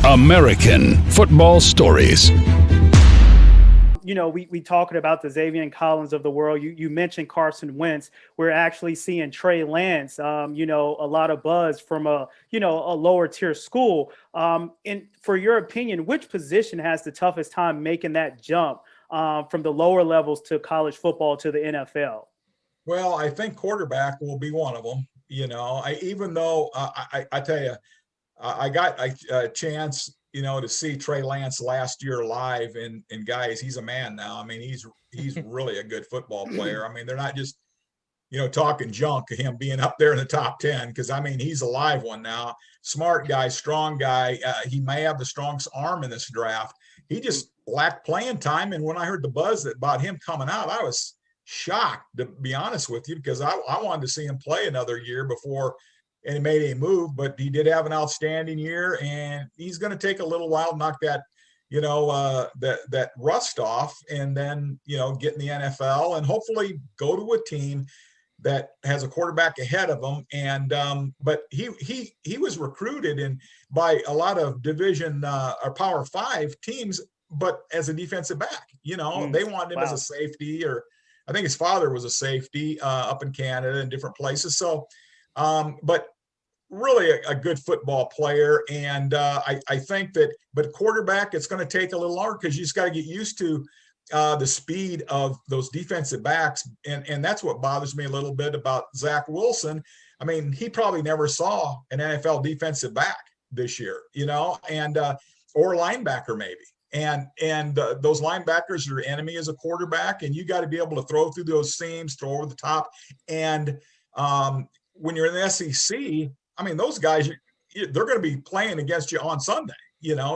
American football stories. You know, we talking about the Xavier Collins of the world. You mentioned Carson Wentz. We're actually seeing Trey Lance. You know, a lot of buzz from a lower tier school. And for your opinion, which position has the toughest time making that jump from the lower levels to college football to the NFL? Well, I think quarterback will be one of them. Even though I tell you, I got a chance, to see Trey Lance last year live, and guys, he's a man now. I mean, he's really a good football player. I mean, they're not just talking junk of him being up there in the top 10, because I mean, he's a live one now. Smart guy, strong guy. He may have the strongest arm in this draft. He just lacked playing time, and when I heard the buzz about him coming out, I was shocked, to be honest with you, because I wanted to see him play another year before and he made a move. But he did have an outstanding year, and he's going to take a little while to knock that that rust off, and then get in the NFL and hopefully go to a team that has a quarterback ahead of him. And but he was recruited by a lot of Division or Power 5 teams, but as a defensive back. They wanted him as a safety, or I think his father was a safety up in Canada and different places. So, but really a good football player. And I think that, but quarterback, it's going to take a little longer, because you just got to get used to the speed of those defensive backs. And that's what bothers me a little bit about Zach Wilson. I mean, he probably never saw an NFL defensive back this year, and or linebacker maybe. And those linebackers are your enemy as a quarterback, and you got to be able to throw through those seams, throw over the top. And when you're in the SEC, I mean, those guys, they're going to be playing against you on Sunday,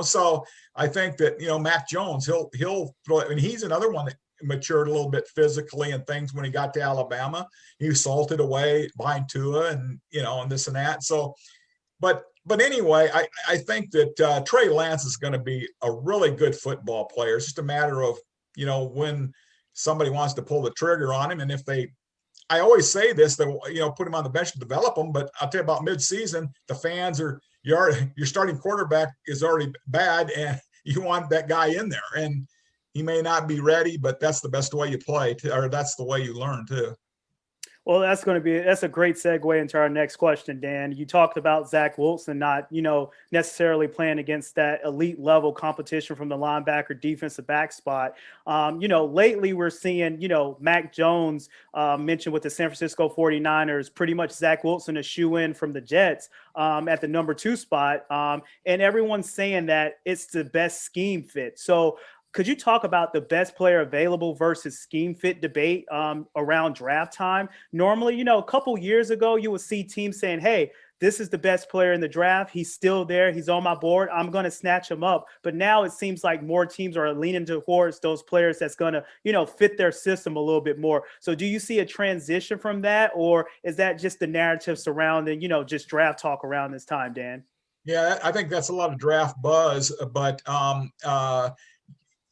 So I think that, Mac Jones, he'll throw it. And he's another one that matured a little bit physically and things when he got to Alabama. He salted away behind Tua and, and this and that. So, but anyway, I think that Trey Lance is going to be a really good football player. It's just a matter of, when somebody wants to pull the trigger on him. And if I always say this, that, put him on the bench to develop him, but I'll tell you about midseason, the fans your starting quarterback is already bad, and you want that guy in there, and he may not be ready, but that's the best way you play, or that's the way you learn too. Well, that's a great segue into our next question, Dan. You talked about Zach Wilson not, necessarily playing against that elite level competition from the linebacker defensive back spot. Lately we're seeing, Mac Jones mentioned with the San Francisco 49ers, pretty much Zach Wilson a shoe-in from the Jets at the number 2 spot. And everyone's saying that it's the best scheme fit. So could you talk about the best player available versus scheme fit debate around draft time? Normally, a couple years ago, you would see teams saying, hey, this is the best player in the draft. He's still there. He's on my board. I'm going to snatch him up. But now it seems like more teams are leaning towards those players that's going to, fit their system a little bit more. So do you see a transition from that, or is that just the narrative surrounding, just draft talk around this time, Dan? Yeah, I think that's a lot of draft buzz, but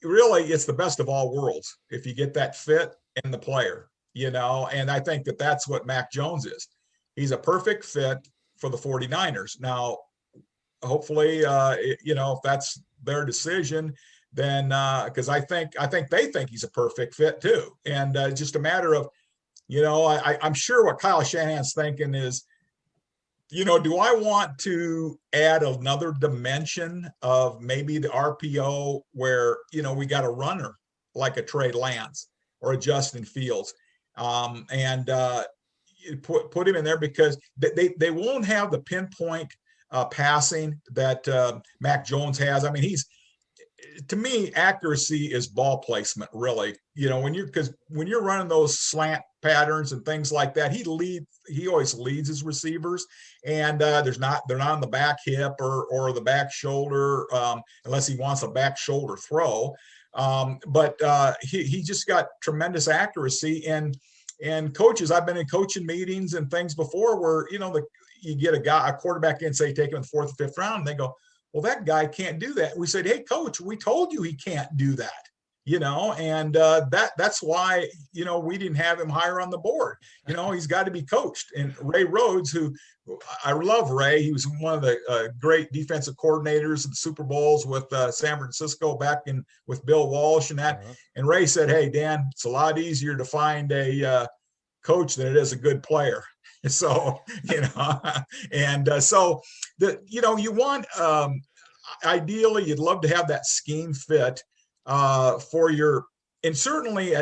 really, it's the best of all worlds if you get that fit in the player, and I think that that's what Mac Jones is. He's a perfect fit for the 49ers. Now, hopefully, if that's their decision, then because I think they think he's a perfect fit too. And it's just a matter of, I'm sure what Kyle Shanahan's thinking is, do I want to add another dimension of maybe the RPO where, we got a runner like a Trey Lance or a Justin Fields, and put him in there, because they won't have the pinpoint passing that Mac Jones has. I mean, to me, accuracy is ball placement, really. Because when you're running those slant patterns and things like that, he always leads his receivers, and they're not on the back hip or the back shoulder, unless he wants a back shoulder throw. But he just got tremendous accuracy. And coaches, I've been in coaching meetings and things before where you get a quarterback in, say take him in the 4th or 5th round, and they go, well, that guy can't do that. We said, hey, coach, we told you he can't do that. and that's why, we didn't have him higher on the board. He's got to be coached. And Ray Rhodes, who I love Ray, he was one of the great defensive coordinators of the Super Bowls with San Francisco back with Bill Walsh and that. And Ray said, "Hey, Dan, it's a lot easier to find a coach than it is a good player." So, and so you want, ideally, you'd love to have that scheme fit for your, and certainly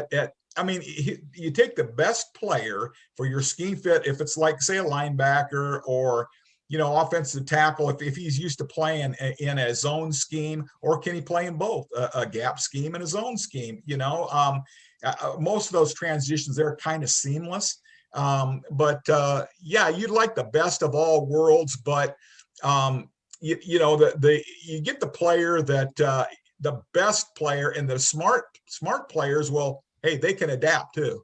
you take the best player for your scheme fit. If it's like, say, a linebacker or, offensive tackle, if he's used to playing in a zone scheme, or can he play in both a gap scheme and a zone scheme? Most of those transitions, they're kind of seamless. But you'd like the best of all worlds, but you get the player that the best player, and the smart players, well, hey, they can adapt too.